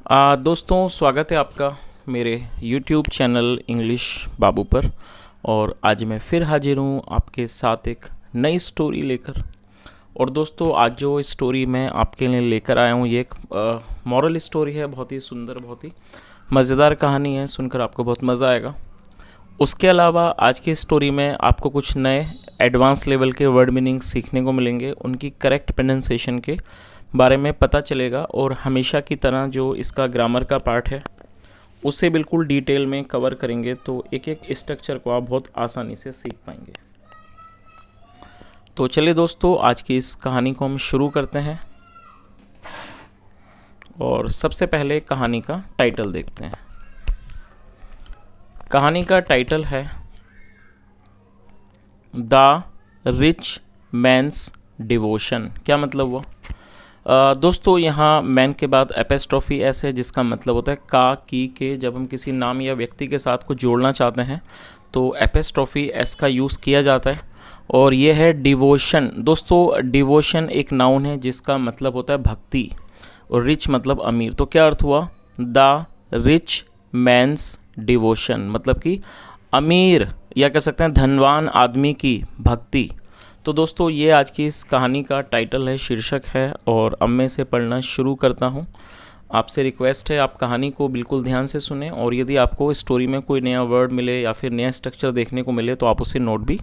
दोस्तों स्वागत है आपका मेरे YouTube चैनल इंग्लिश बाबू पर। और आज मैं फिर हाजिर हूँ आपके साथ एक नई स्टोरी लेकर। और दोस्तों आज जो स्टोरी मैं आपके लिए लेकर आया हूँ ये एक मॉरल स्टोरी है। बहुत ही सुंदर, बहुत ही मज़ेदार कहानी है, सुनकर आपको बहुत मज़ा आएगा। उसके अलावा आज की स्टोरी में आपको कुछ नए एडवांस लेवल के वर्ड मीनिंग सीखने को मिलेंगे, उनकी करेक्ट प्रोनाउंसिएशन के बारे में पता चलेगा। और हमेशा की तरह जो इसका ग्रामर का पार्ट है उसे बिल्कुल डिटेल में कवर करेंगे, तो एक एक स्ट्रक्चर को आप बहुत आसानी से सीख पाएंगे। तो चलिए दोस्तों आज की इस कहानी को हम शुरू करते हैं। और सबसे पहले कहानी का टाइटल देखते हैं। कहानी का टाइटल है द रिच मैन्स डिवोशन। क्या मतलब हुआ? दोस्तों यहाँ मैन के बाद एपेस्ट्रॉफी एस है, जिसका मतलब होता है का, की, के। जब हम किसी नाम या व्यक्ति के साथ कुछ जोड़ना चाहते हैं तो एपेस्ट्रॉफी एस का यूज़ किया जाता है। और ये है डिवोशन। दोस्तों डिवोशन एक नाउन है जिसका मतलब होता है भक्ति, और रिच मतलब अमीर। तो क्या अर्थ हुआ? द रिच मैन्स डिवोशन मतलब कि अमीर या कह सकते हैं धनवान आदमी की भक्ति। तो दोस्तों ये आज की इस कहानी का टाइटल है, शीर्षक है। और अब मैं इसे पढ़ना शुरू करता हूँ। आपसे रिक्वेस्ट है आप कहानी को बिल्कुल ध्यान से सुने, और यदि आपको स्टोरी में कोई नया वर्ड मिले या फिर नया स्ट्रक्चर देखने को मिले तो आप उसे नोट भी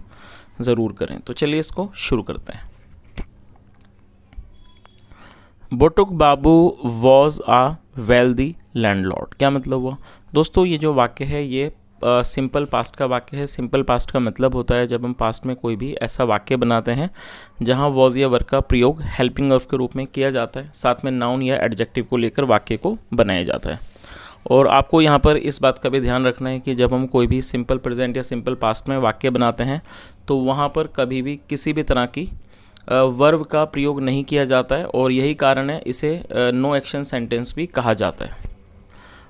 ज़रूर करें। तो चलिए इसको शुरू करते हैं। बोटुक बाबू वॉज आ वेल्दी लैंडलॉर्ड। क्या मतलब हुआ? दोस्तों ये जो वाक्य है ये सिंपल पास्ट का वाक्य है। सिंपल पास्ट का मतलब होता है जब हम पास्ट में कोई भी ऐसा वाक्य बनाते हैं जहां वॉज या वर्ब का प्रयोग हेल्पिंग वर्ब के रूप में किया जाता है, साथ में नाउन या एडजेक्टिव को लेकर वाक्य को बनाया जाता है। और आपको यहाँ पर इस बात का भी ध्यान रखना है कि जब हम कोई भी सिंपल प्रेजेंट या सिंपल पास्ट में वाक्य बनाते हैं तो वहाँ पर कभी भी किसी भी तरह की वर्ब का प्रयोग नहीं किया जाता है, और यही कारण है इसे नो एक्शन सेंटेंस भी कहा जाता है।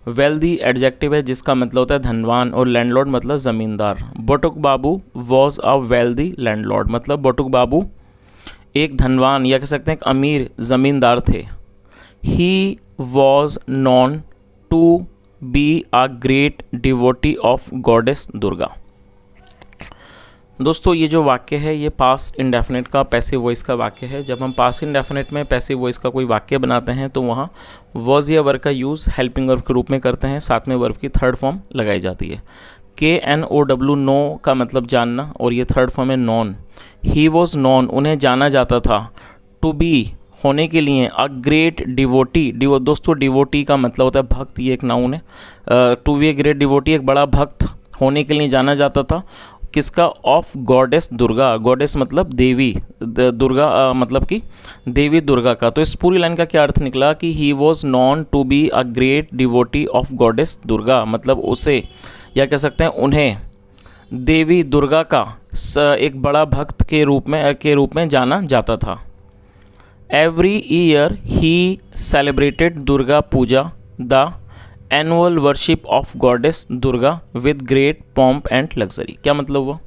वेल्दी एडजेक्टिव है जिसका मतलब होता है धनवान, और लैंडलॉर्ड मतलब ज़मींदार। बोटुक बाबू वॉज अ वेल्दी लैंडलॉर्ड मतलब बोटुक बाबू एक धनवान या कह सकते हैं एक अमीर ज़मींदार थे। He was known to be a great devotee of goddess Durga. दोस्तों ये जो वाक्य है ये पास्ट इंडेफिनिट का पैसिव वॉइस का वाक्य है। जब हम पास्ट इंडेफिनिट में पैसिव वॉइस का कोई वाक्य बनाते हैं तो वहाँ वॉज या वर्ब का यूज़ हेल्पिंग वर्ब के रूप में करते हैं, साथ में वर्ब की थर्ड फॉर्म लगाई जाती है। KNOW नो का मतलब जानना, और ये थर्ड फॉर्म है नॉन। ही वॉज नॉन उन्हें जाना जाता था। टू बी होने के लिए। अ ग्रेट डिवोटी दोस्तों डिवोटी का मतलब होता है भक्त, ये एक नाउन है। To be a great devotee एक बड़ा भक्त होने के लिए जाना जाता था। किसका? Of goddess Durga. गॉडेस मतलब देवी, दुर्गा मतलब कि देवी दुर्गा का। तो इस पूरी लाइन का क्या अर्थ निकला कि he was known to be a great devotee of goddess Durga मतलब उसे या कह सकते हैं उन्हें देवी दुर्गा का एक बड़ा भक्त के रूप में जाना जाता था। Every year he celebrated Durga Puja the annual worship of goddess Durga with great pomp and luxury. क्या मतलब हुआ?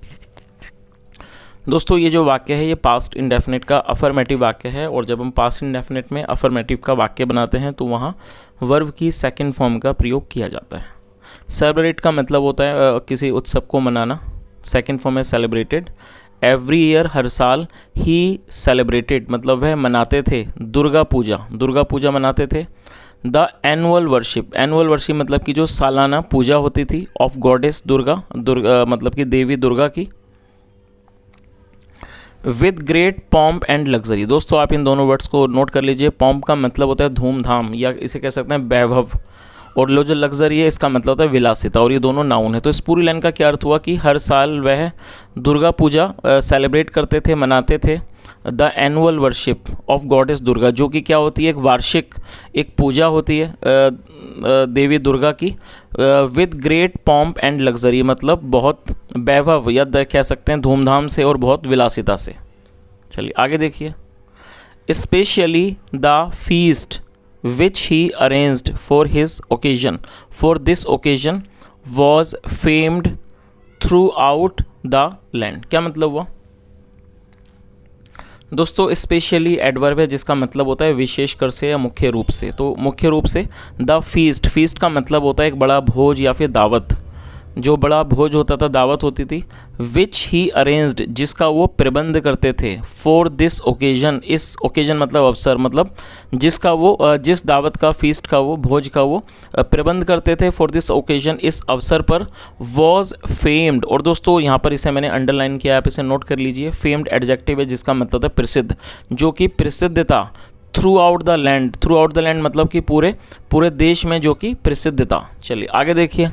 दोस्तों ये जो वाक्य है ये पास्ट इंडेफिनिट का अफर्मेटिव वाक्य है, और जब हम पास्ट इंडेफिनिट में अफर्मेटिव का वाक्य बनाते हैं तो वहाँ वर्ब की सेकंड फॉर्म का प्रयोग किया जाता है। सेलिब्रेट का मतलब होता है किसी उत्सव को मनाना, सेकंड फॉर्म है सेलिब्रेटेड। एवरी ईयर हर साल। ही सेलिब्रेटेड मतलब वह मनाते थे दुर्गा पूजा मनाते थे। द एनुअल वर्शिप मतलब कि जो सालाना पूजा होती थी ऑफ गॉडेस दुर्गा मतलब कि देवी दुर्गा की। With great pomp and luxury. दोस्तों आप इन दोनों वर्ड्स को नोट कर लीजिए। पॉम्प का मतलब होता है धूमधाम या इसे कह सकते हैं वैभव, और जो लग्जरी है इसका मतलब होता है विलासिता, और ये दोनों नाउन है। तो इस पूरी लाइन का क्या अर्थ हुआ कि हर साल वह दुर्गा पूजा सेलिब्रेट करते थे, मनाते थे। The annual worship of goddess Durga जो कि क्या होती है? एक वार्षिक एक पूजा होती है देवी दुर्गा की। With great pomp and luxury मतलब बहुत वैभव या कह सकते हैं धूमधाम से और बहुत विलासिता से। चलिए आगे देखिए। Specially the feast which he arranged for this occasion was famed through out the land. क्या मतलब हुआ? दोस्तों स्पेशली एडवर्ब है जिसका मतलब होता है विशेषकर से या मुख्य रूप से। तो मुख्य रूप से द फीस्ट, फीस्ट का मतलब होता है एक बड़ा भोज या फिर दावत, जो बड़ा भोज होता था, दावत होती थी। विच ही अरेंज्ड, जिसका वो प्रबंध करते थे। फॉर दिस ओकेजन, इस ओकेजन मतलब अवसर, मतलब जिसका वो जिस दावत का, फीस्ट का, वो भोज का वो प्रबंध करते थे। फॉर दिस ओकेजन, इस अवसर पर। वॉज फेम्ड, और दोस्तों यहाँ पर इसे मैंने अंडरलाइन किया, आप इसे नोट कर लीजिए। फेम्ड एडजेक्टिव है जिसका मतलब होता है प्रसिद्ध, जो कि प्रसिद्ध था। Through out the land, through out the land मतलब कि पूरे पूरे देश में जो कि प्रसिद्ध था। चलिए आगे देखिए।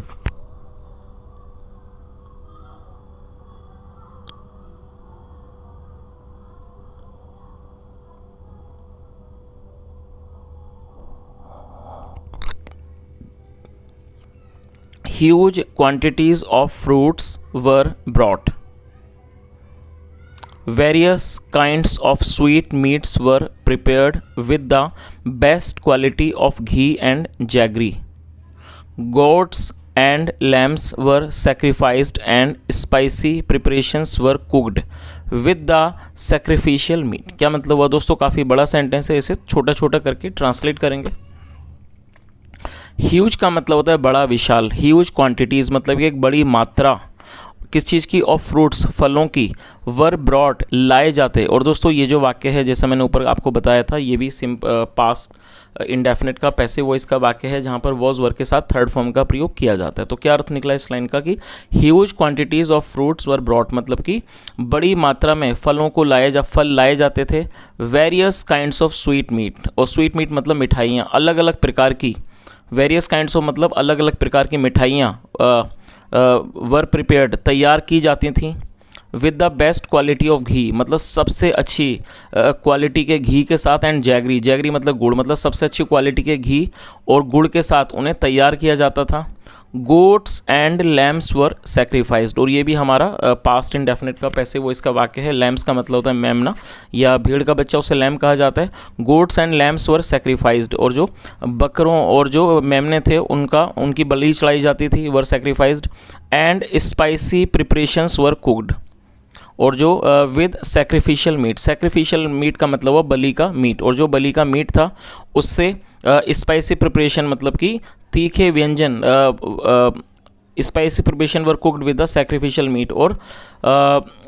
Huge quantities of fruits were brought. Various kinds of sweet meats were prepared with the best quality of ghee and jaggery. Goats and lambs were sacrificed and spicy preparations were cooked with the sacrificial meat. क्या मतलब हुआ दोस्तों? काफ़ी बड़ा sentence है, इसे छोटा छोटा करके ट्रांसलेट करेंगे। ह्यूज का मतलब होता है बड़ा, विशाल। ह्यूज क्वांटिटीज़ मतलब कि एक बड़ी मात्रा किस चीज़ की? ऑफ फ्रूट्स, फलों की। वर ब्रॉट, लाए जाते। और दोस्तों ये जो वाक्य है, जैसा मैंने ऊपर आपको बताया था, ये भी पास्ट इंडेफिनिट का पैसिव वॉइस का वाक्य है, जहाँ पर वॉज वर्ग के साथ थर्ड फॉर्म का प्रयोग किया जाता है। तो क्या अर्थ निकला इस लाइन का कि huge quantities of fruits were brought, मतलब कि बड़ी मात्रा में फलों को फल लाए जाते थे। Various kinds of sweet meat, और स्वीट मीट मतलब मिठाइयाँ, अलग अलग प्रकार की। वेरियस काइंड्स ऑफ मतलब अलग अलग प्रकार की मिठाइयाँ वर प्रिपेयर्ड, तैयार की जाती थीं। With the best quality of ghee, मतलब सबसे अच्छी क्वालिटी के घी के साथ। एंड जैगरी, जैगरी मतलब गुड़, मतलब सबसे अच्छी क्वालिटी के घी और गुड़ के साथ उन्हें तैयार किया जाता था। Goats and lambs were sacrificed, और ये भी हमारा पास्ट इंडेफिनिट का पैसिव वॉइस का वाक्य है। लैम्स का मतलब होता है मेमना या भेड़ का बच्चा, उसे लैम कहा जाता है। Goats and lambs were sacrificed, और जो बकरों और जो मेमने थे उनकी बलि चढ़ाई जाती थी, were sacrificed. And spicy preparations were cooked, और जो with sacrificial meat, sacrificial meat का मतलब हुआ बलि का मीट, और जो बलि का मीट था उससे स्पाइसी प्रिपरेशन मतलब कि तीखे व्यंजन, spicy preparation were cooked with the sacrificial meat, और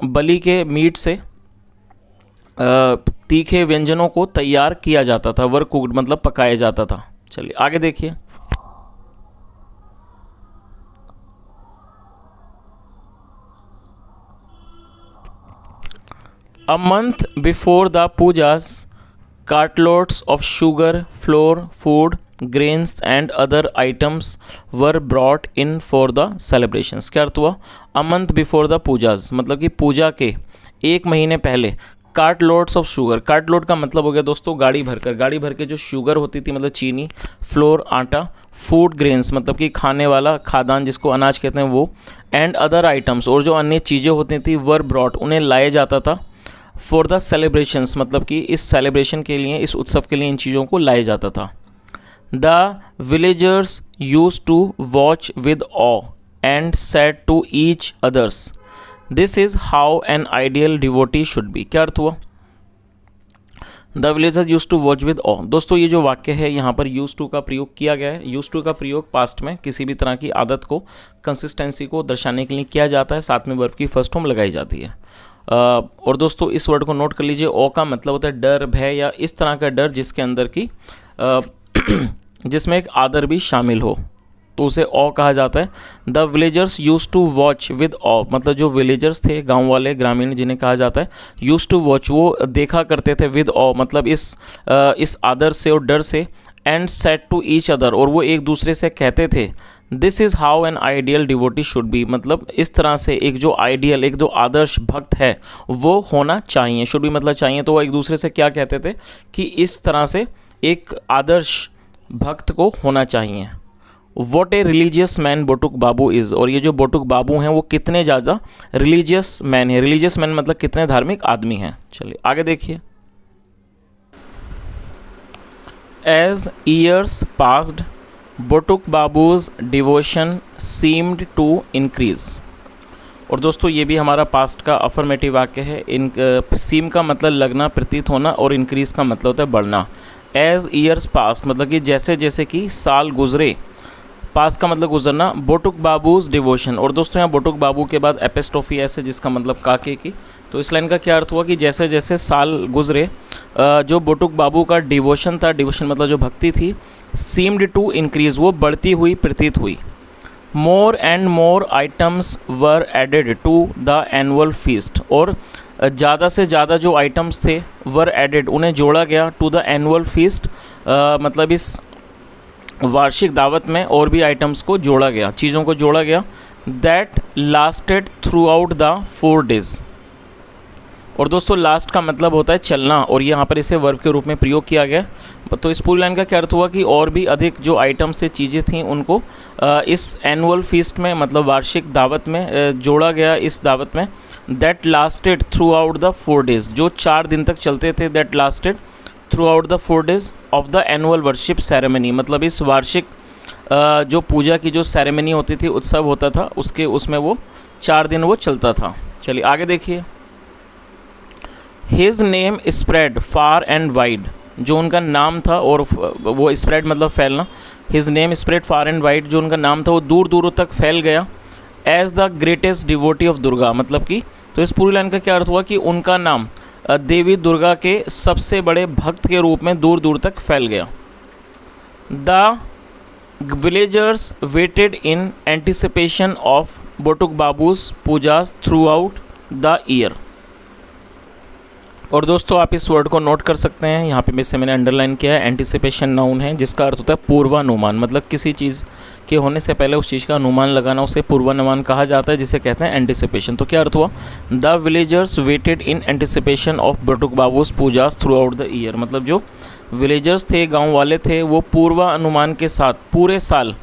बलि के मीट से तीखे व्यंजनों को तैयार किया जाता था। वर कुक्ड मतलब पकाया जाता था। चलिए आगे देखिए। A month before the pujas, cartloads of sugar, flour, food, grains and other items were brought in for the celebrations. क्या अर्थ हुआ? A month before the pujas मतलब कि पूजा के एक महीने पहले। Cart loads of sugar, cart load का मतलब हो गया दोस्तों गाड़ी भरकर, गाड़ी भर के जो शुगर होती थी मतलब चीनी, फ्लोर आटा, फूड ग्रेन्स मतलब कि खाने वाला खाद्यान्न जिसको अनाज कहते हैं वो, एंड अदर आइटम्स और जो अन्य चीज़ें होती थी, वर ब्रॉट उन्हें लाया जाता था। फॉर द सेलिब्रेशंस मतलब कि इस सेलिब्रेशन के लिए, इस उत्सव के लिए इन चीज़ों को लाया जाता था। The villagers use to watch with awe and said to each others, this is how an ideal devotee should be. क्या अर्थ हुआ? The villagers use to watch with awe. दोस्तों ये जो वाक्य है यहाँ पर यूज टू का प्रयोग किया गया है। यूज टू का प्रयोग पास्ट में किसी भी तरह की आदत को, कंसिस्टेंसी को दर्शाने के लिए किया जाता है, साथ में वर्ब की फर्स्ट फॉर्म लगाई जाती है। और दोस्तों इस वर्ड को नोट कर लीजिए, ओ का मतलब होता है डर, भय या इस तरह का डर जिसके अंदर की जिसमें एक आदर भी शामिल हो, तो उसे ओ कहा जाता है। The villagers use to watch with awe मतलब जो विलेजर्स थे, गांव वाले, ग्रामीण जिन्हें कहा जाता है, यूज टू वॉच वो देखा करते थे, विद ऑ मतलब इस आदर से और डर से, and said to each other और वो एक दूसरे से कहते थे, this is how an ideal devotee should be मतलब इस तरह से एक जो आइडियल, एक जो आदर्श भक्त है वो होना चाहिए। शुड बी मतलब चाहिए, तो वो एक दूसरे से क्या कहते थे कि इस तरह से एक आदर्श भक्त को होना चाहिए। What a religious man Botuk Babu is, और ये जो बोटुक बाबू हैं वो कितने ज़्यादा रिलीजियस मैन है। रिलीजियस मैन मतलब कितने धार्मिक आदमी हैं। चलिए आगे देखिए। As years passed Botuk Babu's devotion seemed to increase. और दोस्तों ये भी हमारा पास्ट का अफर्मेटिव वाक्य है। इन सीम का मतलब लगना, प्रतीत होना, और इंक्रीज़ का मतलब होता है बढ़ना। एज ईयर्स पास्ट मतलब कि जैसे जैसे कि साल गुजरे, पास का मतलब गुजरना। बोटुक बाबूज डिवोशन, और दोस्तों यहाँ बोटुक बाबू के बाद एपिस्ट्रोफी एस है जिसका मतलब काके की। तो इस लाइन का क्या अर्थ हुआ कि जैसे जैसे साल गुजरे जो बोटुक बाबू का डिवोशन था, डिवोशन मतलब जो भक्ति थी, सीम्ड टू इंक्रीज़ वो बढ़ती हुई प्रतीत हुई। More and more items were added to the annual feast, और ज़्यादा से ज़्यादा जो आइटम्स थे वर एडेड उन्हें जोड़ा गया टू द एनुअल फीस्ट मतलब इस वार्षिक दावत में और भी आइटम्स को जोड़ा गया, चीज़ों को जोड़ा गया। That lasted through out the 4 days, और दोस्तों लास्ट का मतलब होता है चलना, और यहाँ पर इसे वर्ब के रूप में प्रयोग किया गया। तो इस पूरी लाइन का क्या अर्थ हुआ कि और भी अधिक जो आइटम्स से चीज़ें थीं उनको इस एनुअल फीस्ट में मतलब वार्षिक दावत में जोड़ा गया, इस दावत में। That lasted through out the 4 days, जो 4 दिन तक चलते थे। That lasted through out the 4 days of the annual worship ceremony, मतलब इस वार्षिक जो पूजा की जो सेरेमनी होती थी, उत्सव होता था, उसमें वो 4 दिन वो चलता था। चलिए आगे देखिए। His name spread far and wide, जो उनका नाम था, और वो स्प्रेड मतलब फैलना। His name spread far and wide, जो उनका नाम था वो दूर दूर तक फैल गया। As the greatest devotee of Durga, मतलब कि तो इस पूरी लाइन का क्या अर्थ हुआ कि उनका नाम देवी दुर्गा के सबसे बड़े भक्त के रूप में दूर दूर तक फैल गया। The villagers waited in anticipation of Botuk Babu's pujas throughout the year, और दोस्तों आप इस वर्ड को नोट कर सकते हैं, यहाँ पे मैंने अंडरलाइन किया है। एंटिसिपेशन नाउन है जिसका अर्थ होता है पूर्वानुमान, मतलब किसी चीज़ के होने से पहले उस चीज़ का अनुमान लगाना, उसे पूर्वानुमान कहा जाता है, जिसे कहते हैं एंटिसिपेशन। तो क्या अर्थ हुआ? The villagers waited in anticipation of Botuk Babu's pujas throughout the year, मतलब जो विलेजर्स थे, गाँव वाले थे, वो पूर्वानुमान के साथ पूरे साल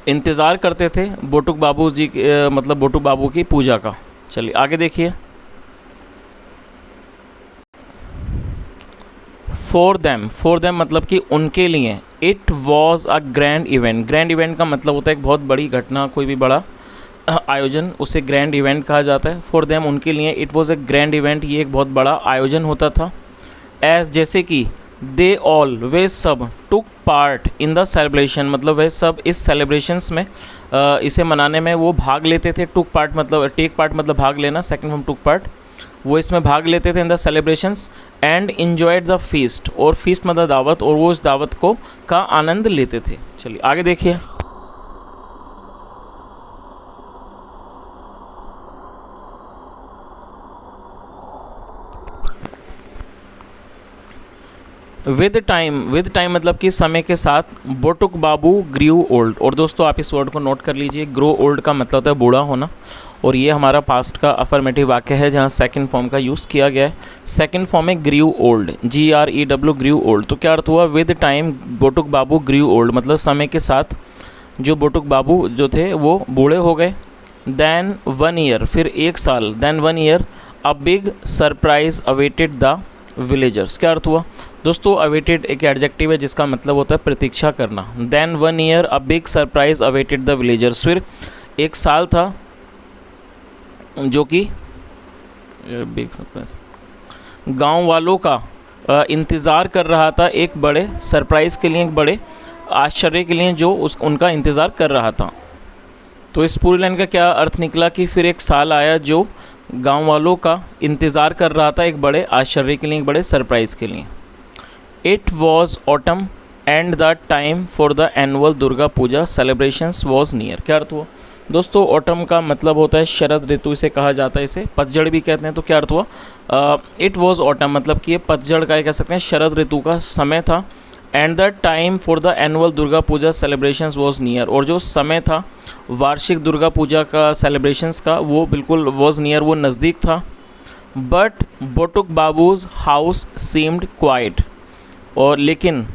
इंतज़ार करते थे बोटुक बाबू जी मतलब बोटुक बाबू की पूजा का। चलिए आगे देखिए। फॉर देम मतलब कि उनके लिए। It was a grand event, grand event का मतलब होता है एक बहुत बड़ी घटना, कोई भी बड़ा आयोजन, उसे ग्रैंड इवेंट कहा जाता है। फॉर देम उनके लिए, it was a grand event, ये एक बहुत बड़ा आयोजन होता था। एज जैसे कि दे ऑल वे सब took part in the celebration, मतलब वे सब इस सेलिब्रेशंस में इसे मनाने में वो भाग लेते थे। टुक पार्ट मतलब टेक पार्ट मतलब भाग लेना, सेकंड फ्रॉम टुक पार्ट, वो इसमें भाग लेते थे in the celebrations. And enjoyed the feast, और फीस्ट मतलब दावत, और वो उस दावत को का आनंद लेते थे। चलिए आगे देखिए। विद टाइम मतलब कि समय के साथ, बोटुक बाबू ग्रीव ओल्ड, और दोस्तों आप इस वर्ड को नोट कर लीजिए। ग्रो ओल्ड का मतलब होता है बूढ़ा होना, और ये हमारा पास्ट का अफर्मेटिव वाक्य है जहाँ सेकंड फॉर्म का यूज़ किया गया है। सेकंड फॉर्म में grew old, GREW grew old. तो क्या अर्थ हुआ? With time Botuk Babu grew old, मतलब समय के साथ जो बोटुक बाबू जो थे वो बूढ़े हो गए। देन 1 year, फिर 1 साल। Then 1 year a big surprise awaited the villagers. क्या अर्थ हुआ? दोस्तों अवेटेड एक एडजेक्टिव है जिसका मतलब होता है प्रतीक्षा करना। Then 1 year a big surprise awaited the villagers, फिर 1 साल था जो कि बिग सरप्राइज गाँव वालों का इंतज़ार कर रहा था, एक बड़े सरप्राइज़ के लिए, एक बड़े आश्चर्य के लिए जो उनका इंतज़ार कर रहा था। तो इस पूरी लाइन का क्या अर्थ निकला कि फिर 1 साल आया जो गांव वालों का इंतज़ार कर रहा था एक बड़े आश्चर्य के लिए, एक बड़े सरप्राइज़ के लिए। It was autumn and the time for the annual Durga Puja celebrations was near. क्या अर्थ हुआ? दोस्तों ऑटम का मतलब होता है शरद ऋतु, इसे कहा जाता है, इसे पतझड़ भी कहते हैं। तो क्या अर्थ हुआ? इट वॉज ऑटम मतलब कि ये पतझड़ का कह सकते हैं, शरद ऋतु का समय था। And the time for the annual Durga Puja celebrations was near, और जो समय था वार्षिक दुर्गा पूजा का सेलिब्रेशंस का वो बिल्कुल वॉज नियर, वो नज़दीक था। But Botuk Babu's house seemed quite, और लेकिन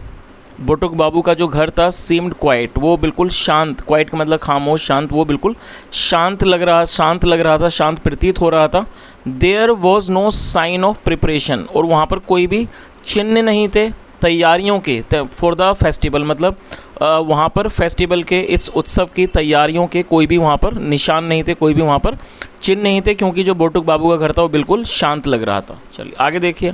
बोटुक बाबू का जो घर था सीम्ड क्वाइट, वो बिल्कुल शांत, क्वाइट का मतलब खामोश, शांत, वो बिल्कुल शांत लग रहा था, शांत प्रतीत हो रहा था। There was no sign of preparation, और वहाँ पर कोई भी चिन्ह नहीं थे तैयारियों के, फॉर द फेस्टिवल मतलब वहाँ पर फेस्टिवल के, इस उत्सव की तैयारियों के कोई भी वहाँ पर निशान नहीं थे, कोई भी वहाँ पर चिन्ह नहीं थे, क्योंकि जो बटुक बाबू का घर था वो बिल्कुल शांत लग रहा था। चलिए आगे देखिए।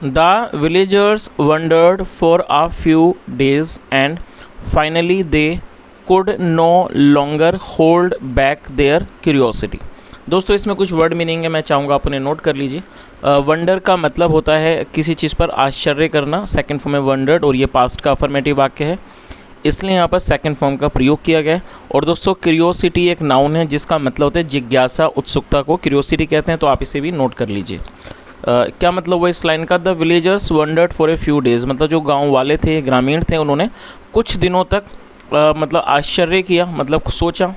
The villagers wandered for a few days and finally they could no longer hold back their curiosity। दोस्तों इसमें कुछ वर्ड मीनिंग है, मैं चाहूँगा आप उन्हें नोट कर लीजिए। वंडर का मतलब होता है किसी चीज़ पर आश्चर्य करना, सेकंड फॉर्म में वंडर्ड, और ये पास्ट का अफर्मेटिव वाक्य है, इसलिए यहाँ पर सेकंड फॉर्म का प्रयोग किया गया है। और दोस्तों क्यूरियोसिटी एक नाउन है जिसका मतलब होता है जिज्ञासा, उत्सुकता को क्यूरियोसिटी कहते हैं, तो आप इसे भी नोट कर लीजिए। क्या मतलब हुआ इस लाइन का? The villagers wondered for a few days, मतलब जो गांव वाले थे, ग्रामीण थे, उन्होंने कुछ दिनों तक मतलब आश्चर्य किया, मतलब सोचा,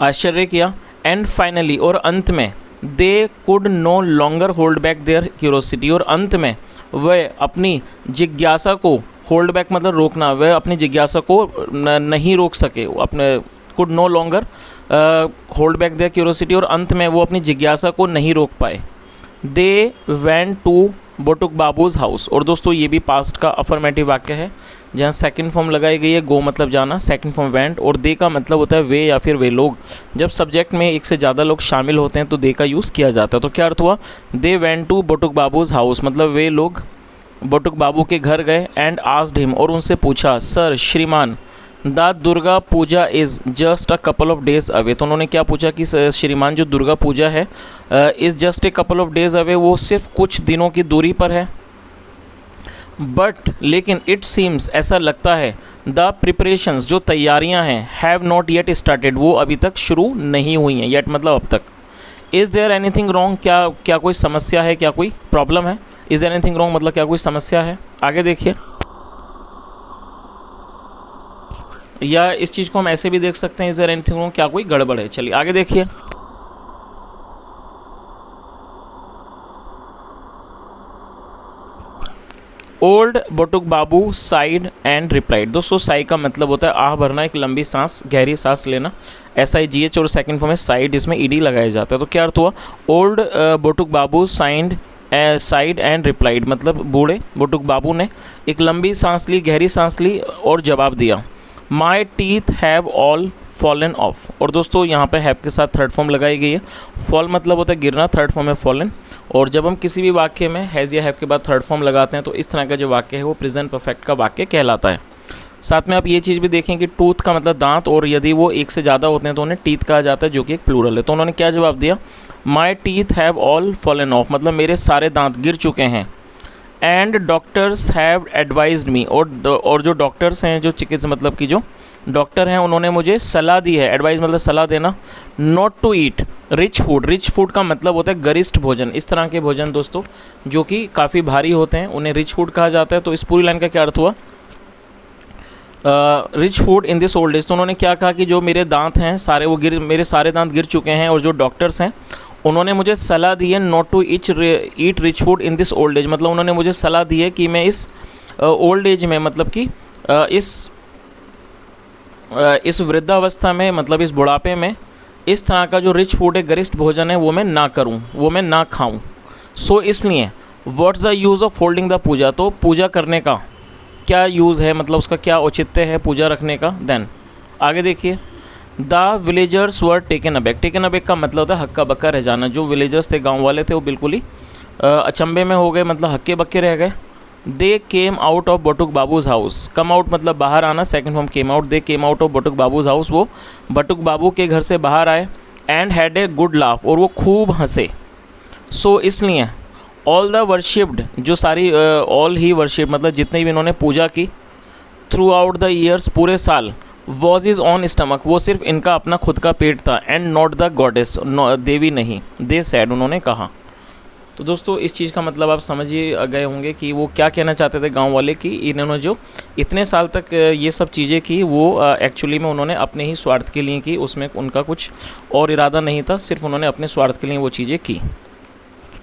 आश्चर्य किया। एंड फाइनली, और अंत में, they could no longer hold back their curiosity, और अंत में वह अपनी जिज्ञासा को, होल्ड बैक मतलब रोकना, वह अपनी जिज्ञासा को नहीं रोक सके, अपने could no longer hold back their curiosity, और अंत में वो अपनी जिज्ञासा को नहीं रोक पाए। They went to Batuk Babu's house, और दोस्तों ये भी पास्ट का अफर्मेटिव वाक्य है जहाँ सेकंड फॉर्म लगाई गई है, गो मतलब जाना, सेकंड फॉर्म वेंट, और दे का मतलब होता है वे या फिर वे लोग। जब सब्जेक्ट में एक से ज़्यादा लोग शामिल होते हैं तो दे का यूज़ किया जाता है। तो क्या अर्थ हुआ? They went to Batuk Babu's house, मतलब वे लोग बटुक बाबू के घर गए। एंड आस्क्ड हिम, और उनसे पूछा, सर श्रीमान, the Durga Puja is just a couple of days away, तो उन्होंने क्या पूछा कि श्रीमान जो दुर्गा पूजा है is just a couple of days away, वो सिर्फ कुछ दिनों की दूरी पर है। बट लेकिन इट सीम्स, ऐसा लगता है, द प्रिपरेशंस, जो तैयारियां हैं, हैव नॉट येट स्टार्टेड, वो अभी तक शुरू नहीं हुई हैं, येट मतलब अब तक। इज़ देयर एनीथिंग रॉन्ग, क्या कोई समस्या है, क्या कोई प्रॉब्लम है? इज़ देयर एनीथिंग रॉन्ग मतलब क्या कोई समस्या है? आगे देखिए। या इस चीज़ को हम ऐसे भी देख सकते हैं, इज़ देयर एनीथिंग रॉन्ग, क्या कोई गड़बड़ है। चलिए आगे देखिए। Old Batuk Babu side and replied, दोस्तों साई का मतलब होता है आह भरना, एक लंबी सांस, गहरी सांस लेना, SIGH, और सेकंड फॉर्म में साइड, इसमें ED लगाया जाता है। तो क्या अर्थ हुआ? Old Batuk Babu side and replied, मतलब बूढ़े बटुक बाबू ने एक लंबी सांस ली, गहरी सांस ली और जवाब दिया, my teeth have all fallen of. और दोस्तों यहाँ पे हैव के साथ थर्ड फॉर्म लगाई गई है। फॉल मतलब होता है गिरना, थर्ड फॉर्म है फॉलन। और जब हम किसी भी वाक्य में हैज़ या हैव के बाद थर्ड फॉर्म लगाते हैं तो इस तरह का जो वाक्य है वो प्रेजेंट परफेक्ट का वाक्य कहलाता है। साथ में आप ये चीज़ भी देखें कि टूथ का मतलब दांत, और यदि वो एक से ज़्यादा होते हैं तो उन्हें टीथ कहा जाता है, जो कि एक प्लूरल है। तो उन्होंने क्या जवाब दिया? My teeth have all fallen of, मतलब मेरे सारे दांत गिर चुके हैं। एंड डॉक्टर्स हैव एडवाइज्ड मी, और जो डॉक्टर्स हैं, जो चिकित्सा मतलब कि जो डॉक्टर हैं, उन्होंने मुझे सलाह दी है, एडवाइस मतलब सलाह देना, not to eat rich food. Rich food का मतलब होता है गरिष्ठ भोजन, इस तरह के भोजन दोस्तों जो कि काफ़ी भारी होते हैं उन्हें रिच फूड कहा जाता है। तो इस पूरी लाइन का क्या अर्थ हुआ? Rich food in this old as, तो उन्होंने क्या कहा कि जो मेरे दांत हैं सारे वो मेरे सारे दांत गिर चुके हैं, और जो डॉक्टर्स हैं उन्होंने मुझे सलाह दी है not to eat rich food in this old age, मतलब उन्होंने मुझे सलाह दी है कि मैं इस ओल्ड एज में, मतलब कि इस वृद्धावस्था में, मतलब इस बुढ़ापे में, इस तरह का जो रिच फूड है, गरिष्ठ भोजन है, वो मैं ना करूं, वो मैं ना खाऊं। सो इसलिए what's the use of holding the puja, तो पूजा करने का क्या यूज़ है, मतलब उसका क्या औचित्य है पूजा रखने का। देन आगे देखिए। The villagers were taken aback, taken aback का मतलब होता है हक्का बक्का रह जाना। जो विलेजर्स थे, गाँव वाले थे, वो बिल्कुल ही अचंभे में हो गए, मतलब हक्के बक्के रह गए। They came out of Batuk Babu's house, come out मतलब बाहर आना, second form came out. They came out of Batuk Babu's house, वो बटुक बाबू के घर से बाहर आए। And had a good laugh, और वो खूब हंसे। सो इसलिए ऑल द वर्शिप्ड, जो सारी ऑल ही वर्शिप मतलब जितने भी इन्होंने पूजा की, थ्रू आउट द ईयर्स, पूरे साल, वॉज इज़ ऑन स्टमक, वो सिर्फ इनका अपना खुद का पेट था। एंड नॉट द गॉडेस, देवी नहीं। दे सैड, उन्होंने कहा। तो दोस्तों इस चीज़ का मतलब आप समझ ही गए होंगे कि वो क्या कहना चाहते थे गांव वाले, कि इन्होंने जो इतने साल तक ये सब चीज़ें की वो एक्चुअली में उन्होंने अपने ही स्वार्थ के लिए की, उसमें उनका कुछ और इरादा नहीं था, सिर्फ उन्होंने अपने स्वार्थ के लिए वो चीज़ें की।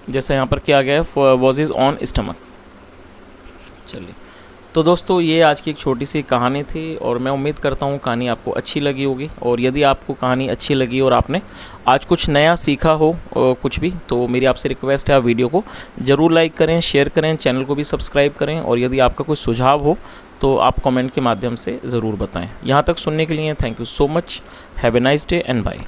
जैसे यहाँ पर किया गया है, वॉज इज़ ऑन स्टमक। चलिए तो दोस्तों ये आज की एक छोटी सी कहानी थी और मैं उम्मीद करता हूँ कहानी आपको अच्छी लगी होगी। और यदि आपको कहानी अच्छी लगी और आपने आज कुछ नया सीखा हो कुछ भी, तो मेरी आपसे रिक्वेस्ट है आप वीडियो को ज़रूर लाइक करें, शेयर करें, चैनल को भी सब्सक्राइब करें। और यदि आपका कोई सुझाव हो तो आप कमेंट के माध्यम से ज़रूर बताएं। यहाँ तक सुनने के लिए thank you so much. Have a nice day and bye.